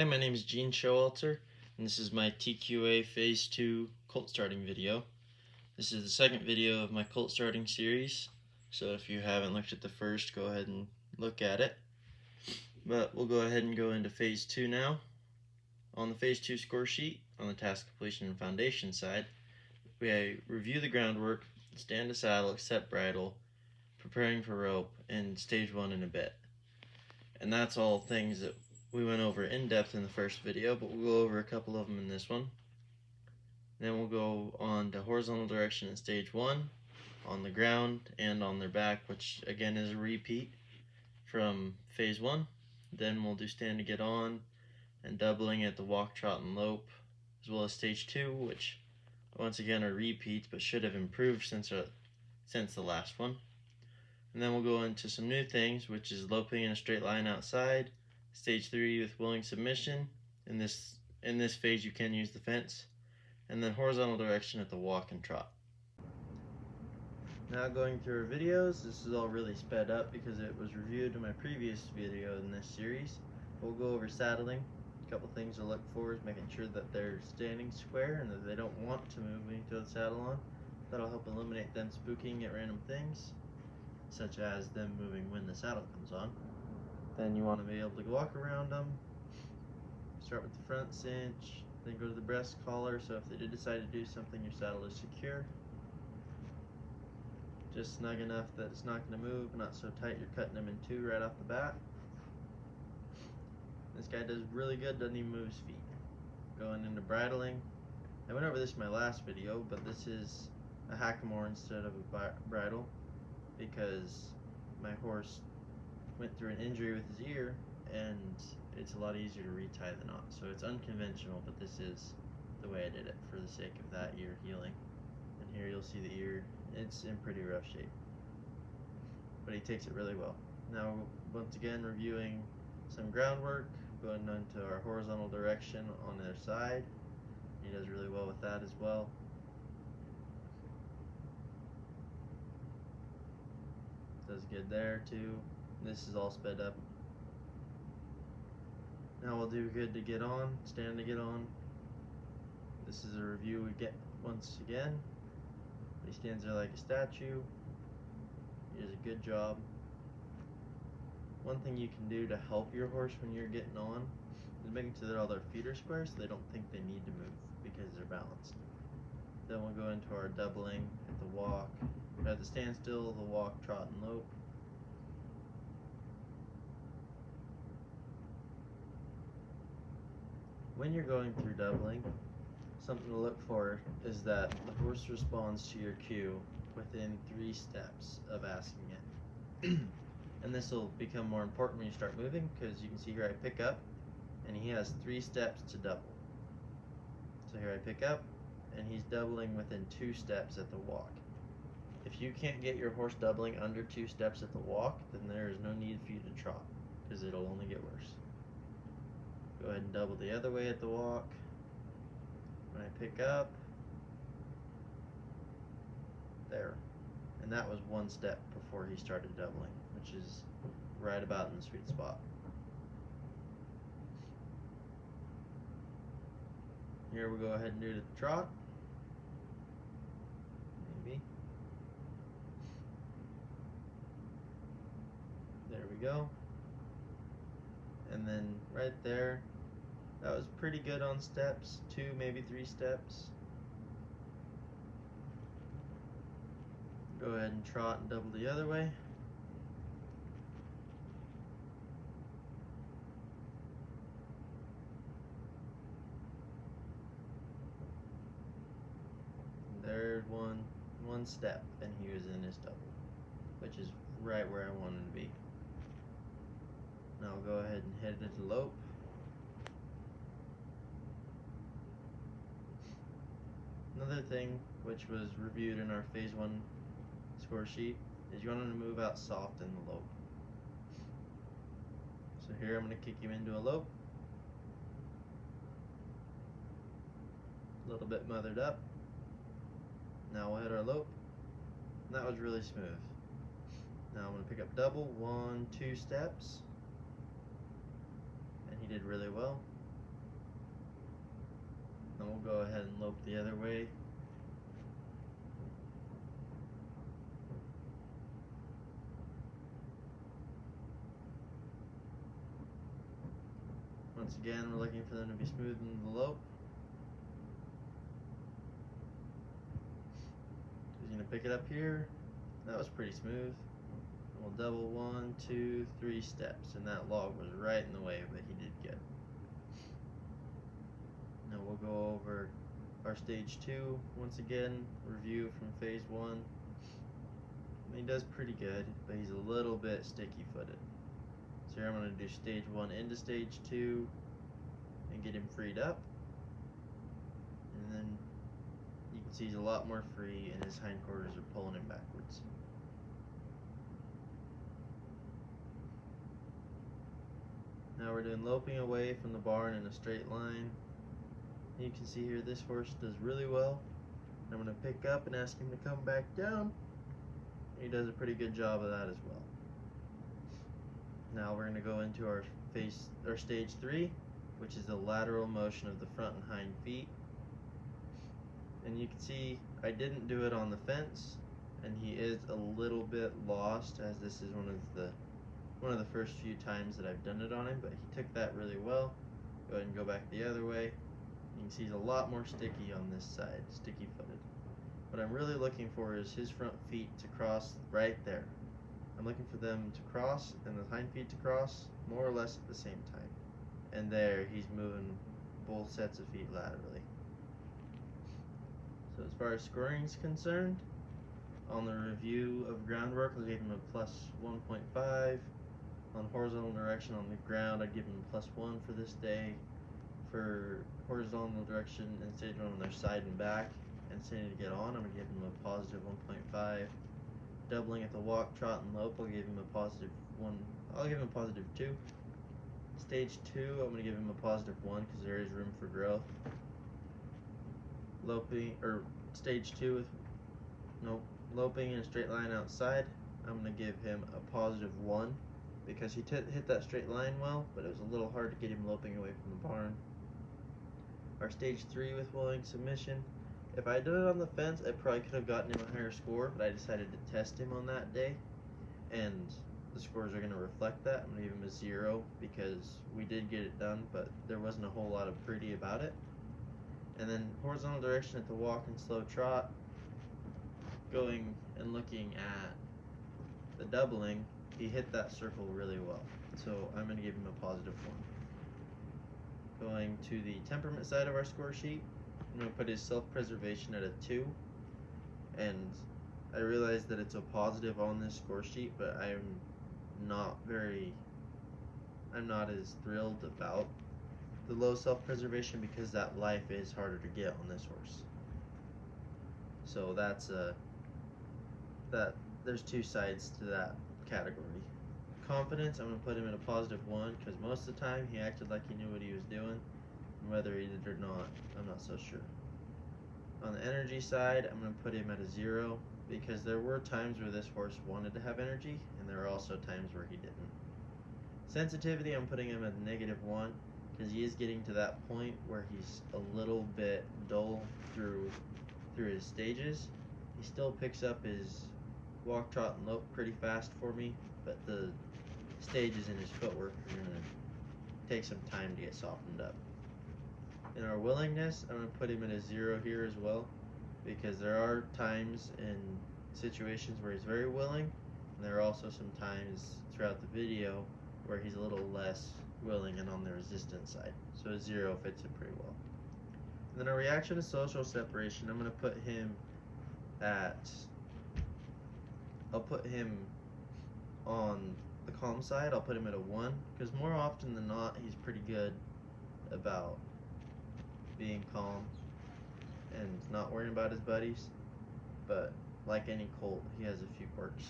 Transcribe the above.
Hi, my name is Gene Showalter, and this is my TQA Phase 2 Colt starting video. This is the second video of my Colt starting series, so if you haven't looked at the first, go ahead and look at it. But we'll go ahead and go into Phase 2 now. On the Phase 2 score sheet, on the task completion and foundation side, we review the groundwork, stand to saddle, accept bridle, preparing for rope, and stage 1 in a bit. And that's all things that we went over in depth in the first video, but we'll go over a couple of them in this one. Then we'll go on to horizontal direction in stage 1, on the ground and on their back, which again is a repeat from phase 1. Then we'll do stand to get on and doubling at the walk, trot, and lope, as well as stage 2, which once again are repeats but should have improved since the last one. And then we'll go into some new things, which is loping in a straight line outside, stage 3 with willing submission. In this phase you can use the fence, and then horizontal direction at the walk and trot. Now going through our videos, this is all really sped up because it was reviewed in my previous video in this series. We'll go over saddling. A couple things to look for is making sure that they're standing square and that they don't want to move when you throw the saddle on. That'll help eliminate them spooking at random things, such as them moving when the saddle comes on. Then you want to be able to walk around them. Start with the front cinch, then go to the breast collar, so if they did decide to do something, your saddle is secure. Just snug enough that it's not going to move, not so tight you're cutting them in two right off the bat. This guy does really good, doesn't even move his feet. Going into bridling. I went over this in my last video, but this is a hackamore instead of a bridle because my horse went through an injury with his ear and it's a lot easier to retie the knot. So it's unconventional, but this is the way I did it for the sake of that ear healing. And here you'll see the ear, it's in pretty rough shape, but he takes it really well. Now once again reviewing some groundwork, going into our horizontal direction on their side. He does really well with that as well. Does good there too. This is all sped up. Now we'll do good to get on, stand to get on. This is a review we get once again. He stands there like a statue. He does a good job. One thing you can do to help your horse when you're getting on is making sure that all their feet are square so they don't think they need to move because they're balanced. Then we'll go into our doubling at the walk, at the standstill, the walk, trot, and lope. When you're going through doubling, something to look for is that the horse responds to your cue within 3 steps of asking it. And this will become more important when you start moving, because you can see here I pick up and he has 3 steps to double. So here I pick up and he's doubling within 2 steps at the walk. If you can't get your horse doubling under 2 steps at the walk, then there is no need for you to trot, because it'll only get worse. Go ahead and double the other way at the walk. When I pick up, there. And that was 1 step before he started doubling, which is right about in the sweet spot. Here we'll go ahead and do it at the trot. Maybe. There we go. And then right there, that was pretty good on steps, 2, maybe 3 steps. Go ahead and trot and double the other way. There's one step and he was in his double, which is right where I wanted to be. Now I'll go ahead and head into lope. Another thing which was reviewed in our phase 1 score sheet is you want him to move out soft in the lope. So here I'm going to kick him into a lope. A little bit mothered up. Now we'll hit our lope. And that was really smooth. Now I'm going to pick up double, 1, 2 steps. And he did really well. Then we'll go ahead and lope the other way. Once again, we're looking for them to be smooth in the lope. He's going to pick it up here. That was pretty smooth. We'll double 1, 2, 3 steps, and that log was right in the way, but he did good. Now we'll go over our stage 2 once again, review from phase 1. He does pretty good, but he's a little bit sticky footed. So here I'm going to do stage 1 into stage 2 and get him freed up. And then you can see he's a lot more free and his hindquarters are pulling him backwards. Now we're doing loping away from the barn in a straight line. You can see here this horse does really well. I'm going to pick up and ask him to come back down. He does a pretty good job of that as well. Now we're going to go into our stage 3, which is the lateral motion of the front and hind feet. And you can see I didn't do it on the fence, and he is a little bit lost, as this is one of the first few times that I've done it on him, but he took that really well. Go ahead and go back the other way. You can see he's a lot more sticky on this side, sticky footed. What I'm really looking for is his front feet to cross right there. I'm looking for them to cross and the hind feet to cross more or less at the same time. And there, he's moving both sets of feet laterally. So as far as scoring is concerned, on the review of groundwork, I gave him a plus 1.5. On horizontal direction on the ground, I'd give him a plus 1 for this day. For horizontal direction and stage 1 on their side and back and standing to get on, I'm going to give him a positive 1.5. Doubling at the walk, trot, and lope, I'll give him a positive 1. I'll give him a positive 2. Stage 2, I'm going to give him a positive 1 because there is room for growth. Stage 2 with loping in a straight line outside, I'm going to give him a positive 1 because he hit that straight line well, but it was a little hard to get him loping away from the barn. Our stage 3 with willing submission, if I did it on the fence, I probably could have gotten him a higher score, but I decided to test him on that day, and the scores are going to reflect that. I'm going to give him a 0 because we did get it done, but there wasn't a whole lot of pretty about it. And then horizontal direction at the walk and slow trot, going and looking at the doubling, he hit that circle really well. So I'm going to give him a positive 1. Going to the temperament side of our score sheet, I'm going to put his self-preservation at a 2. And I realize that it's a positive on this score sheet, but I'm not as thrilled about the low self-preservation because that life is harder to get on this horse. So there's two sides to that category. Confidence, I'm going to put him at a positive 1 because most of the time he acted like he knew what he was doing, and whether he did or not, I'm not so sure. On the energy side, I'm going to put him at a 0 because there were times where this horse wanted to have energy, and there were also times where he didn't. Sensitivity, I'm putting him at a negative 1 because he is getting to that point where he's a little bit dull through his stages. He still picks up his walk, trot, and lope pretty fast for me, but the stages in his footwork are going to take some time to get softened up. In our willingness, I'm going to put him at a 0 here as well, because there are times in situations where he's very willing, and there are also some times throughout the video where he's a little less willing and on the resistance side. So a 0 fits it pretty well. And then our reaction to social separation, I'm going to put him I'll put him on the calm side. I'll put him at a 1 because more often than not he's pretty good about being calm and not worrying about his buddies, but like any colt, he has a few quirks.